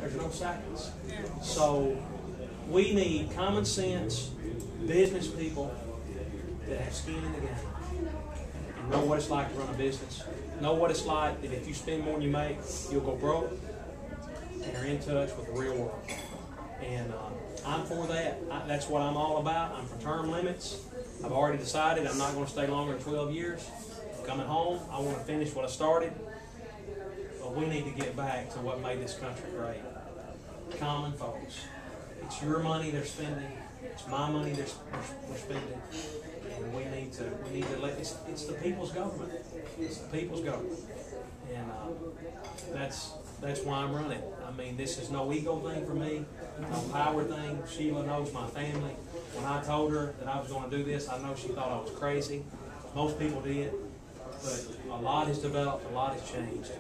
There's no seconds. So we need common sense business people that have skin in the game and know what it's like to run a business. Know what it's like that if you spend more than you make, you'll go broke, and are in touch with the real world. And I'm for that. That's what I'm all about. I'm for term limits. I've already decided I'm not going to stay longer than 12 years. I'm coming home. I want to finish what I started. But we need to get back to what made this country great. Common folks. It's your money they're spending. It's my money we're spending. And we need to let it's the people's government. It's the people's government. And that's why I'm running. I mean, this is no ego thing for me, no power thing. Sheila knows my family. When I told her that I was going to do this, I know she thought I was crazy. Most people did. But a lot has developed, a lot has changed.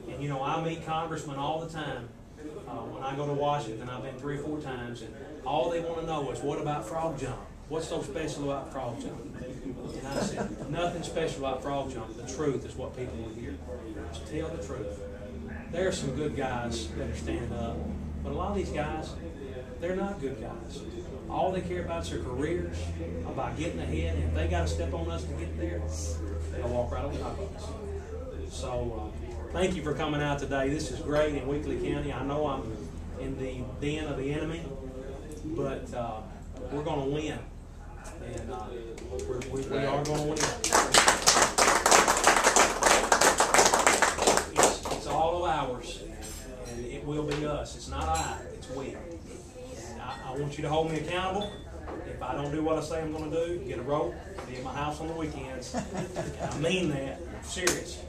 And you know, I meet congressmen all the time. When I go to Washington, I've been 3 or 4 times, and all they want to know is, what about frog jump? What's so special about frog jump? And I said, nothing special about frog jump. The truth is what people will hear. Just tell the truth. There are some good guys that are standing up, but a lot of these guys, they're not good guys. All they care about is their careers, about getting ahead, and if they got to step on us to get there, they'll walk right on top of us. So thank you for coming out today. This is great in Weakley County. I know I'm in the den of the enemy, but we're going to win. And we are going to win. It's all of ours, and it will be us. It's not I, it's we. And I want you to hold me accountable. If I don't do what I say I'm going to do, get a rope, be at my house on the weekends. And I mean that. I'm serious.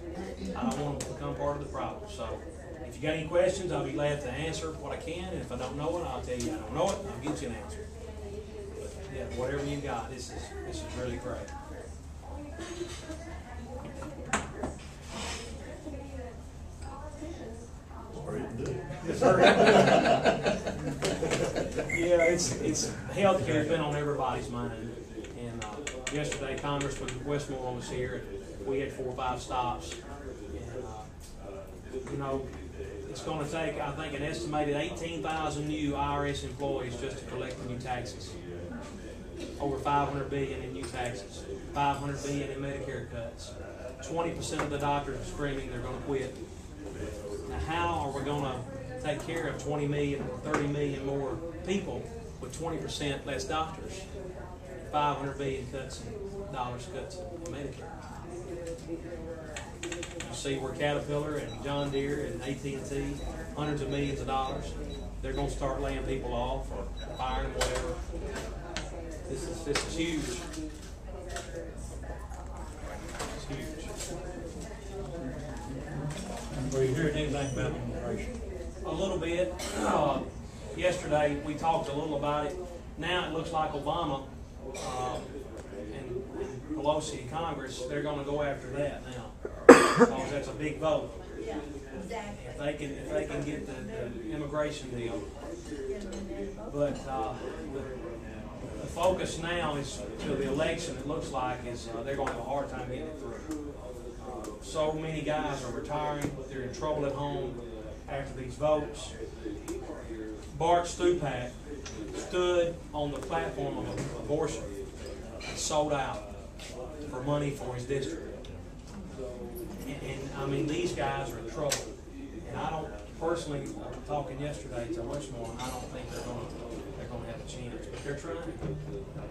I don't want to become part of the problem. So if you got any questions, I'll be glad to answer what I can. And if I don't know it, I'll tell you I don't know it. I'll get you an answer. But yeah, whatever you got, this is really great. Yeah, it's healthcare has been on everybody's mind. And yesterday, Congressman Westmore was here. We had 4 or 5 stops. And you know, it's going to take, I think, an estimated 18,000 new IRS employees just to collect the new taxes. Over $500 billion in new taxes, $500 billion in Medicare cuts. 20% of the doctors are screaming they're going to quit. Now, how are we going to take care of 20 million, 30 million more people with 20% less doctors? 500 billion cuts in dollars cuts in Medicare. You see where Caterpillar and John Deere and AT&T, hundreds of millions of dollars, they're going to start laying people off or firing them, whatever. This is huge. It's huge. Are you hearing anything about immigration? A little bit. Yesterday we talked a little about it. Now it looks like Obama and Pelosi in Congress, they're going to go after that now because that's a big vote. Yeah, exactly. If they can get the immigration deal, but the focus now is to the election. It looks like is they're going to have a hard time getting it through. So many guys are retiring. They're in trouble at home after these votes. Bart Stupak stood on the platform of abortion and sold out for money for his district. And I mean, these guys are in trouble. And I don't personally, talking yesterday to Westmore, I don't think they're going to have a chance. But they're trying.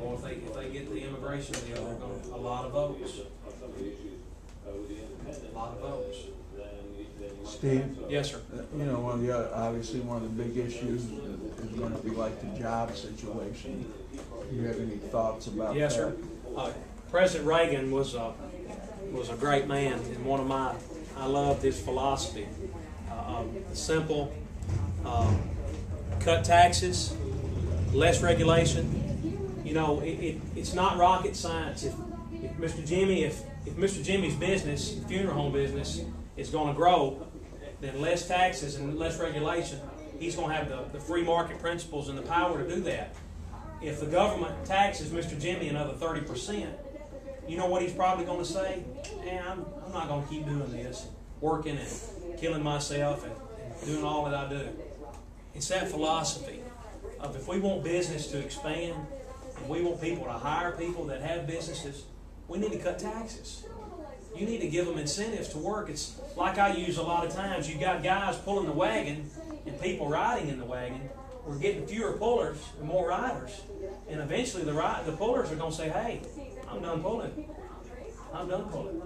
Or if they get the immigration deal, they're going to a lot of votes. A lot of votes. Steve? Yes, sir. You know, obviously one of the big issues is going to be like the job situation. Do you have any thoughts about that? Yes, sir. President Reagan was a great man, and I loved his philosophy. Simple, cut taxes, less regulation. You know, it's not rocket science. If Mr. Jimmy's business, funeral home business, is going to grow, then less taxes and less regulation, he's going to have the free market principles and the power to do that. If the government taxes Mr. Jimmy another 30%, you know what he's probably going to say? I'm not going to keep doing this, working and killing myself and doing all that I do. It's that philosophy of if we want business to expand, and we want people to hire people that have businesses, we need to cut taxes. You need to give them incentives to work. It's like I use a lot of times. You got guys pulling the wagon and people riding in the wagon. We're getting fewer pullers and more riders. And eventually the pullers are going to say, hey, I'm done pulling. I'm done pulling.